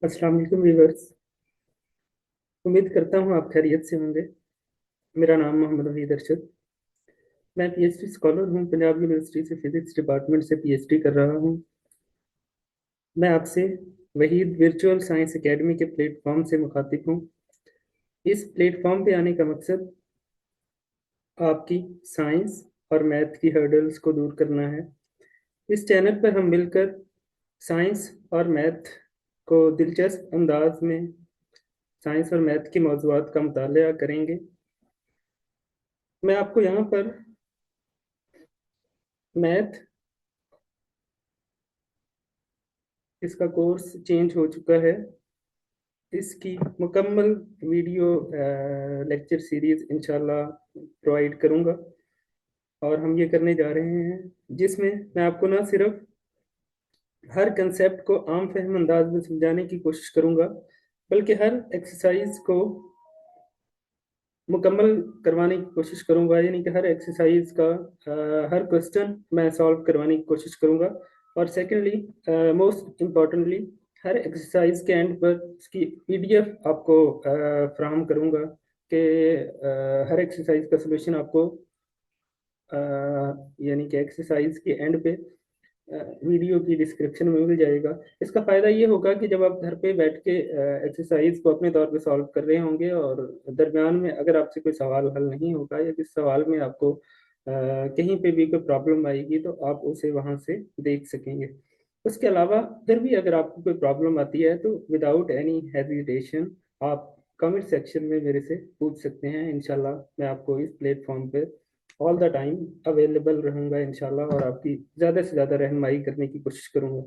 अस्सलाम वालेकुम व्यूअर्स। उम्मीद करता हूँ आप खैरियत से होंगे। मेरा नाम मोहम्मद वहीद अरशद। मैं पीएचडी स्कॉलर हूँ, पंजाब यूनिवर्सिटी से फिजिक्स डिपार्टमेंट से पीएचडी कर रहा हूँ। मैं आपसे वहीद वर्चुअल साइंस एकेडमी के प्लेटफॉर्म से मुखातिब हूँ। इस प्लेटफॉर्म पे आने का मकसद आपकी साइंस और मैथ की हर्डल्स को दूर करना है। इस चैनल पर हम मिलकर साइंस और मैथ को दिलचस्प अंदाज में साइंस और मैथ के मौज़ूआत का मुताला करेंगे। मैं आपको यहाँ पर मैथ, इसका कोर्स चेंज हो चुका है, इसकी मुकम्मल वीडियो लेक्चर सीरीज इंशाल्लाह प्रोवाइड करूंगा। और हम ये करने जा रहे हैं जिसमें मैं आपको ना सिर्फ हर कंसेप्ट को आम फहम अंदाज में समझाने की कोशिश करूंगा, बल्कि हर एक्सरसाइज को मुकम्मल करवाने की कोशिश करूंगा। यानी कि हर एक्सरसाइज का हर क्वेश्चन मैं सॉल्व करवाने की कोशिश करूंगा। और सेकेंडली, मोस्ट इम्पॉर्टेंटली, हर एक्सरसाइज के एंड पर इसकी पीडीएफ आपको फ्राहम करूंगा कि हर एक्सरसाइज का सलूशन आपको अ, यानी कि एक्सरसाइज के एंड पे वीडियो की डिस्क्रिप्शन में मिल जाएगा। इसका फ़ायदा ये होगा कि जब आप घर पे बैठ के एक्सरसाइज को अपने तौर पे सॉल्व कर रहे होंगे और दरमियान में अगर आपसे कोई सवाल हल नहीं होगा या किस सवाल में आपको कहीं पे भी कोई प्रॉब्लम आएगी तो आप उसे वहां से देख सकेंगे। उसके अलावा फिर भी अगर आपको कोई प्रॉब्लम आती है तो विदाउट एनी हेजिटेशन आप कमेंट सेक्शन में मेरे से पूछ सकते हैं। इंशाल्लाह मैं आपको इस प्लेटफॉर्म पे ऑल द टाइम अवेलेबल रहूंगा इंशाल्लाह, और आपकी ज़्यादा से ज़्यादा रहनुमाई करने की कोशिश करूंगा।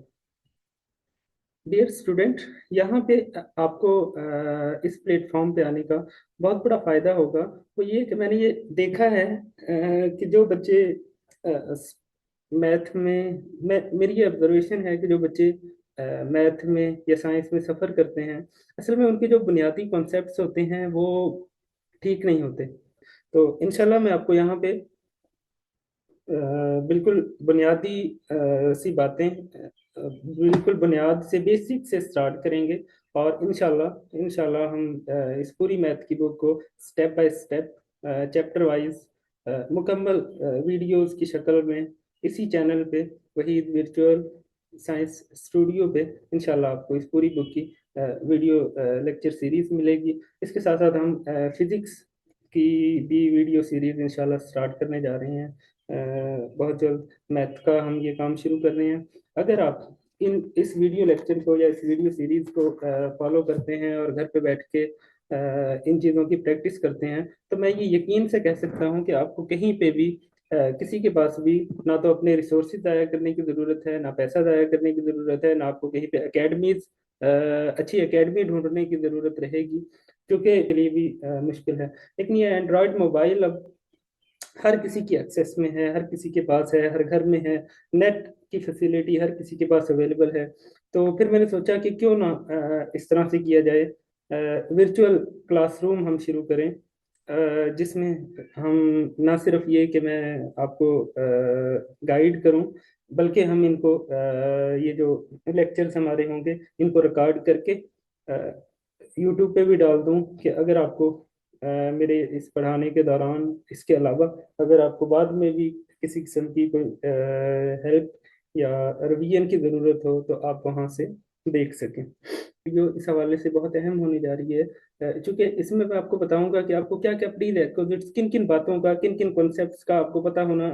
डियर स्टूडेंट, यहाँ पे आपको इस प्लेटफॉर्म पे आने का बहुत बड़ा फायदा होगा। वो ये कि मैंने ये देखा है कि जो बच्चे मैथ में, मेरी ये ऑब्जर्वेशन है कि जो बच्चे मैथ में या साइंस में सफ़र करते हैं, असल में उनके जो बुनियादी कॉन्सेप्ट्स होते हैं वो ठीक नहीं होते। तो इंशाल्लाह मैं आपको यहाँ पे बिल्कुल बुनियादी सी बातें, बिल्कुल बुनियाद से, बेसिक से स्टार्ट करेंगे। और इंशाल्लाह इंशाल्लाह हम इस पूरी मैथ की बुक को step by step, chapter wise, मुकम्मल वीडियोस की शक्ल में इसी चैनल पे, वही वर्चुअल साइंस स्टूडियो पे इंशाल्लाह आपको इस पूरी बुक की वीडियो लेक्चर सीरीज मिलेगी। इसके साथ साथ हम फिजिक्स की भी वीडियो सीरीज इंशाल्लाह स्टार्ट करने जा रहे हैं। बहुत जल्द मैथ का हम ये काम शुरू कर रहे हैं। अगर आप इस वीडियो लेक्चर को या इस वीडियो सीरीज को फॉलो करते हैं और घर पे बैठ के इन चीज़ों की प्रैक्टिस करते हैं, तो मैं ये यकीन से कह सकता हूँ कि आपको कहीं पे भी किसी के पास भी ना तो अपने रिसोर्सेज ज़ाया करने की ज़रूरत है, ना पैसा ज़ाया करने की ज़रूरत है, ना आपको कहीं पे एकेडमीज, अच्छी एकेडमी ढूंढने की ज़रूरत रहेगी, क्योंकि के लिए भी मुश्किल है। लेकिन ये एंड्रॉयड मोबाइल अब हर किसी की एक्सेस में है, हर किसी के पास है, हर घर में है। नेट की फैसिलिटी हर किसी के पास अवेलेबल है। तो फिर मैंने सोचा कि क्यों ना इस तरह से किया जाए, वर्चुअल क्लासरूम हम शुरू करें, जिसमें हम ना सिर्फ ये कि मैं आपको गाइड करूं, बल्कि हम इनको ये जो लेक्चर्स हमारे होंगे इनको रिकॉर्ड करके यूट्यूब पे भी डाल दूं कि अगर आपको मेरे इस पढ़ाने के दौरान, इसके अलावा अगर आपको बाद में भी किसी किस्म की कोई हेल्प या रिवीजन की ज़रूरत हो तो आप वहाँ से देख सकें। जो इस हवाले से बहुत अहम होने जा रही है, चूंकि इसमें मैं आपको बताऊंगा कि आपको क्या क्या प्री रिक्विजिट्स, किन किन बातों का, किन किन कॉन्सेप्ट्स का आपको पता होना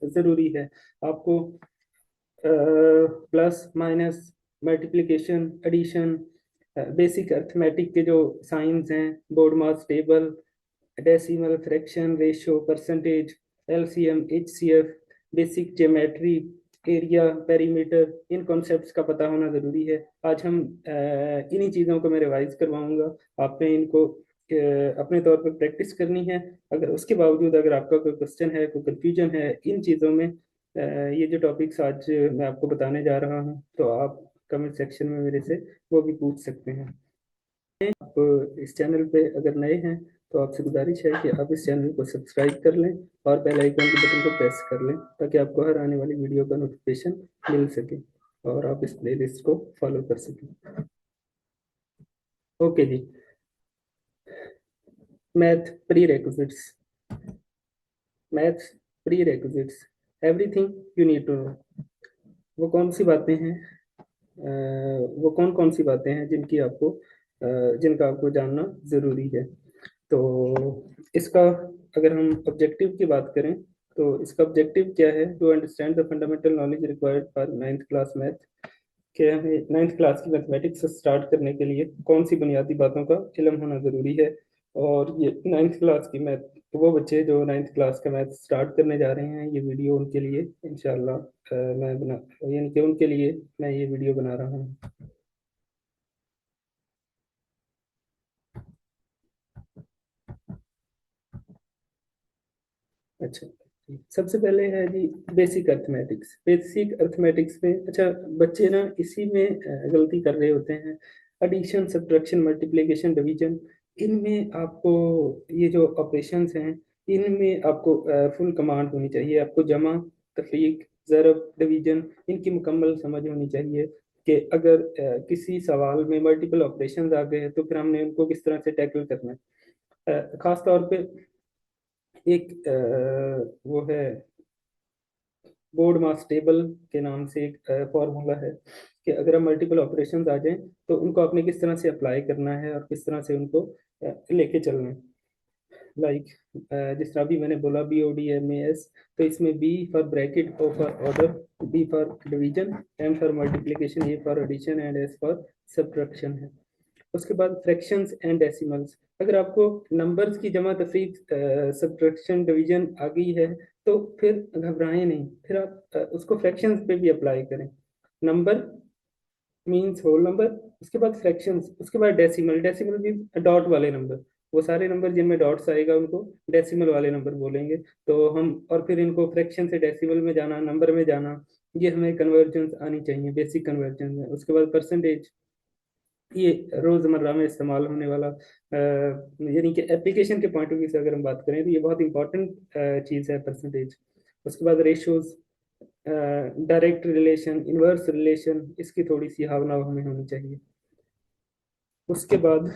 ज़रूरी है। आपको plus minus, multiplication, addition, basic arithmetic के जो साइंस हैं, BODMAS table, decimal, fraction, ratio, percentage, LCM, HCF, basic geometry, area, perimeter, इन कॉन्सेप्ट्स का पता होना ज़रूरी है। आज हम इन्हीं चीज़ों को मैं रिवाइज करवाऊंगा। आपने इनको अपने तौर पर प्रैक्टिस करनी है। अगर उसके बावजूद अगर आपका कोई क्वेश्चन है, कोई कंफ्यूजन है इन चीज़ों में, ये जो टॉपिक्स आज मैं आपको बताने जा रहा हूँ, तो आप कमेंट सेक्शन में मेरे से वो भी पूछ सकते हैं। आप इस चैनल पे अगर नए हैं तो आपसे गुजारिश है कि आप इस चैनल को सब्सक्राइब कर लें और बेल आइकन के बटन को प्रेस कर लें, ताकि आपको हर आने वाली वीडियो का नोटिफिकेशन मिल सके और आप इस प्लेलिस्ट को फॉलो कर सकें। ओके जी। Math prerequisites, math prerequisites, everything you need to know. वो कौन सी बातें हैं, वो कौन कौन सी बातें हैं जिनकी आपको जिनका आपको जानना जरूरी है। तो इसका अगर हम ऑब्जेक्टिव की बात करें, तो इसका ऑब्जेक्टिव क्या है? To understand the fundamental knowledge required for ninth class math. कि हमें नाइन्थ क्लास की मैथमेटिक्स स्टार्ट करने के लिए कौन सी बुनियादी बातों का इल्म होना ज़रूरी है। और ये नाइन्थ क्लास की मैथ, वो बच्चे जो नाइन्थ क्लास का मैथ स्टार्ट करने जा रहे हैं, ये वीडियो उनके लिए इंशाल्लाह मैं बना, यानी कि उनके लिए मैं ये वीडियो बना रहा हूँ। अच्छा, सबसे पहले है जी बेसिक अर्थमेटिक्स। बेसिक अर्थमेटिक्स में अच्छा, बच्चे ना इसी में गलती कर रहे होते हैं। एडिशन, सब्ट्रैक्शन, मल्टीप्लिकेशन, डिवीजन, इनमें आपको ये जो ऑपरेशंस हैं, इनमें आपको फुल कमांड होनी चाहिए। आपको जमा, तफरीक, ज़रब, डिवीजन, इनकी मुकम्मल समझ होनी चाहिए कि अगर किसी सवाल में मल्टीपल ऑपरेशंस आ गए हैं तो फिर हमने उनको किस तरह से टैकल करना है। खास तौर पे एक वो है बोर्ड मास टेबल के नाम से एक फॉर्मूला है कि अगर हम मल्टीपल ऑपरेशंस आ जाएं तो उनको आपने किस तरह से अप्लाई करना है और किस तरह से उनको लेके चलना है। लाइक जिस तरह अभी मैंने बोला BODMAS, तो इसमें B for bracket, O for order, D for division, M for multiplication, A for addition and S for subtraction है। उसके बाद फ्रैक्शंस एंड डेसिमल्स। अगर आपको नंबर्स की जमा तफरीक, सब्ट्रैक्शन, डिवीजन आ गई है तो फिर घबराएं नहीं, फिर आप उसको फ्रैक्शंस पे भी अप्लाई करें। नंबर मींस होल नंबर, उसके बाद फ्रैक्शंस, उसके बाद डेसिमल। डेसिमल भी डॉट वाले नंबर, वो सारे नंबर जिनमें डॉट्स आएगा उनको डेसिमल वाले नंबर बोलेंगे। तो हम और फिर इनको फ्रैक्शन से डेसिमल में जाना, नंबर में जाना, ये हमें कन्वर्जन आनी चाहिए, बेसिक कन्वर्जन में। उसके बाद परसेंटेज, ये रोजमर्रा में इस्तेमाल होने वाला यानी कि एप्लीकेशन के पॉइंट ऑफ व्यू से अगर हम बात करें तो ये बहुत इंपॉर्टेंट चीज़ है परसेंटेज। उसके बाद ratios, direct relation, inverse relation, इसकी थोड़ी सी हावना हमें होनी चाहिए। उसके बाद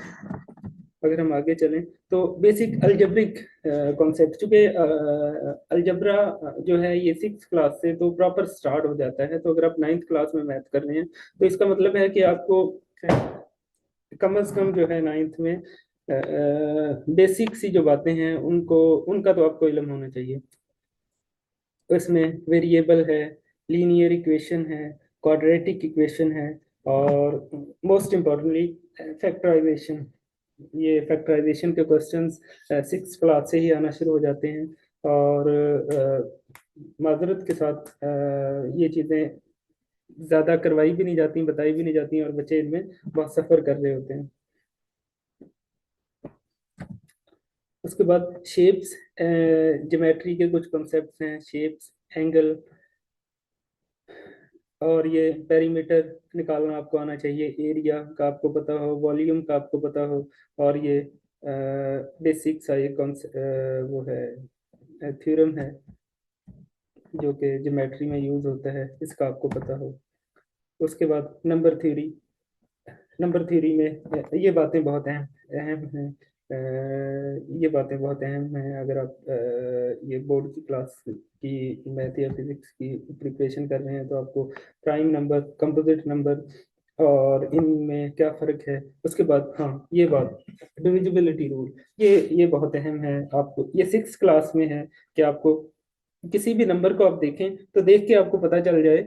अगर हम आगे चलें तो बेसिक अलजेब्रिक कॉन्सेप्ट, चूंकि अलजबरा जो है ये सिक्स क्लास से तो प्रॉपर स्टार्ट हो जाता है। तो अगर आप नाइन्थ क्लास में मैथ कर रहे हैं तो इसका मतलब है कि आपको कम से कम जो है नाइन्थ में बेसिक सी जो बातें हैं उनको, उनका तो आपको इल्म होना चाहिए। इसमें वेरिएबल है, लीनियर इक्वेशन है, क्वाड्रेटिक इक्वेशन है, और मोस्ट इम्पोर्टेंटली फैक्टराइजेशन। ये फैक्टराइजेशन के क्वेश्चंस सिक्स क्लास से ही आना शुरू हो जाते हैं। और माजरत के साथ ये चीज़ें ज़्यादा करवाई भी नहीं जाती, बताई भी नहीं जाती, और बच्चे इनमें बहुत सफ़र कर रहे होते हैं। उसके बाद शेप्स, ज्योमेट्री के कुछ कॉन्सेप्ट्स हैं, शेप्स, एंगल, और ये पेरीमीटर निकालना आपको आना चाहिए, एरिया का आपको पता हो, वॉल्यूम का आपको पता हो, और ये बेसिक सा ये वो है थ्योरम है जो कि ज्योमेट्री में यूज होता है, इसका आपको पता हो। उसके बाद नंबर थ्योरी। नंबर थ्योरी में ये बातें बहुत अहम अहम हैं। ये बातें बहुत अहम हैं। अगर आप ये बोर्ड की क्लास की मैथ या फिजिक्स की प्रिपरेशन कर रहे हैं तो आपको प्राइम नंबर, कंपोजिट नंबर, और इनमें क्या फ़र्क है। उसके बाद हाँ, ये बात डिविजिबिलिटी रूल, ये बहुत अहम है। आपको ये सिक्स क्लास में है कि आपको किसी भी नंबर को आप देखें तो देख के आपको पता चल जाए,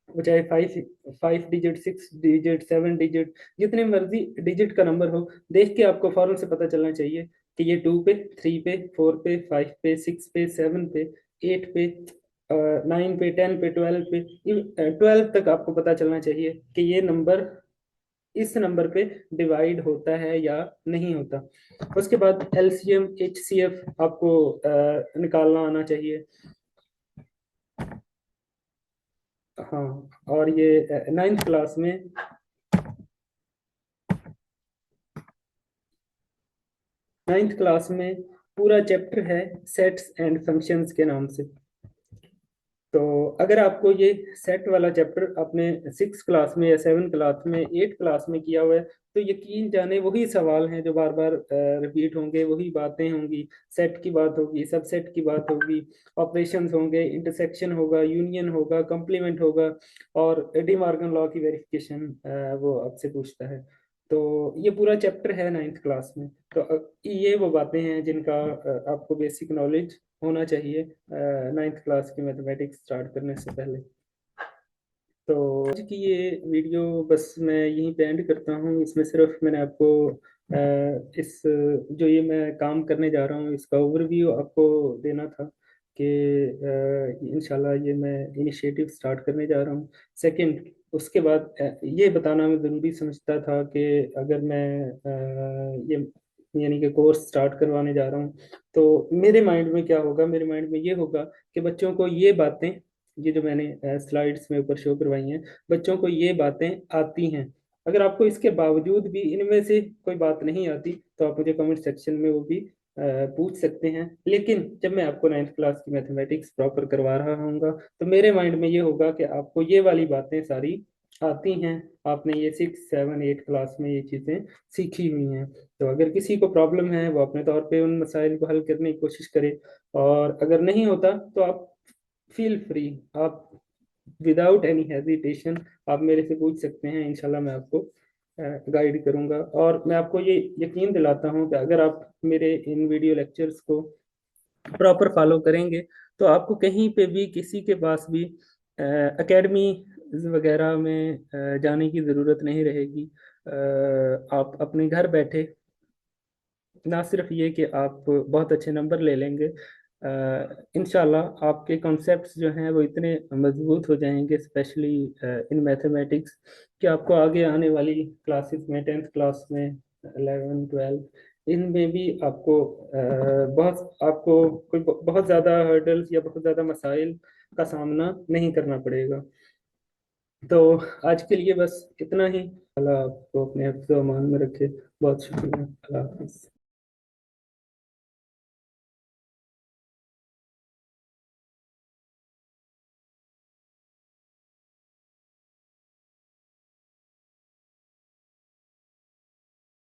वो चाहे five five digit, six digit, seven digit, जितने मर्जी डिजिट का नंबर हो, देख के आपको फौरन से पता चलना चाहिए कि ये टू पे, थ्री पे, फोर पे, फाइव पे, सिक्स पे, सेवन पे, एट पे, नाइन पे, टेन पे, ट्वेल्व पे, ट्वेल्व तक आपको पता चलना चाहिए कि ये नंबर इस नंबर पे डिवाइड होता है या नहीं होता। उसके बाद LCM HCF आपको निकालना आना चाहिए। हाँ, और ये नाइन्थ क्लास में, नाइन्थ क्लास में पूरा चैप्टर है सेट्स एंड फंक्शंस के नाम से। तो अगर आपको ये सेट वाला चैप्टर आपने 6 क्लास में या 7 क्लास में 8 क्लास में किया हुआ है, तो यकीन जाने वही सवाल हैं जो बार बार रिपीट होंगे, वही बातें होंगी। सेट की बात होगी, सबसेट की बात होगी, ऑपरेशंस होंगे, इंटरसेक्शन होगा, यूनियन होगा, कंप्लीमेंट होगा, और डी मॉर्गन लॉ की वेरिफिकेशन वो आपसे पूछता है। तो ये पूरा चैप्टर है 9th क्लास में। तो ये वो बातें हैं जिनका आपको बेसिक नॉलेज होना चाहिए 9th क्लास की मैथमेटिक्स स्टार्ट करने से पहले। तो आज की ये वीडियो बस मैं यहीं पे एंड करता हूँ। इसमें सिर्फ मैंने आपको इस जो ये मैं काम करने जा रहा हूँ इसका ओवरव्यू आपको देना था कि इंशाल्लाह ये मैं इनिशिएटिव स्टार्ट करने जा रहा हूँ। सेकंड, उसके बाद ये बताना मैं ज़रूरी समझता था कि अगर मैं ये यानी कि कोर्स स्टार्ट करवाने जा रहा हूँ, तो मेरे माइंड में क्या होगा, मेरे माइंड में ये होगा कि बच्चों को ये बातें, ये जो मैंने स्लाइड्स में ऊपर शो करवाई हैं, बच्चों को ये बातें आती हैं। अगर आपको इसके बावजूद भी इनमें से कोई बात नहीं आती, तो आप मुझे कमेंट सेक्शन में वो भी पूछ सकते हैं। लेकिन जब मैं आपको 9th क्लास की मैथमेटिक्स प्रॉपर करवा रहा हूँगा, तो मेरे माइंड में ये होगा कि आपको ये वाली बातें सारी आती हैं, आपने ये 6 7 8 क्लास में ये चीज़ें सीखी हुई हैं। तो अगर किसी को प्रॉब्लम है, वो अपने तौर पे उन मसाइल को हल करने की कोशिश करे, और अगर नहीं होता तो आप फील फ्री, आप विदाउट एनी हेजिटेशन आप मेरे से पूछ सकते हैं। इंशाल्लाह मैं आपको गाइड करूंगा, और मैं आपको ये यकीन दिलाता हूँ कि अगर आप मेरे इन वीडियो लेक्चर्स को प्रॉपर फॉलो करेंगे, तो आपको कहीं पे भी किसी के पास भी एकेडमी वगैरह में जाने की ज़रूरत नहीं रहेगी। आप अपने घर बैठे ना सिर्फ ये कि आप बहुत अच्छे नंबर ले लेंगे, इंशाल्लाह आपके कॉन्सेप्ट्स जो हैं वो इतने मजबूत हो जाएंगे, स्पेशली इन मैथमेटिक्स, कि आपको आगे आने वाली क्लासेस में, 10th क्लास में, 11 12 इनमें भी आपको बहुत आपको कोई बहुत ज़्यादा हर्डल्स या बहुत ज़्यादा मसाइल का सामना नहीं करना पड़ेगा। तो आज के लिए बस इतना ही। अल्लाह आपको अपने हिफ्ज़-ओ-अमान में रखे। बहुत शुक्रिया। अल्लाह हाफ़िज़।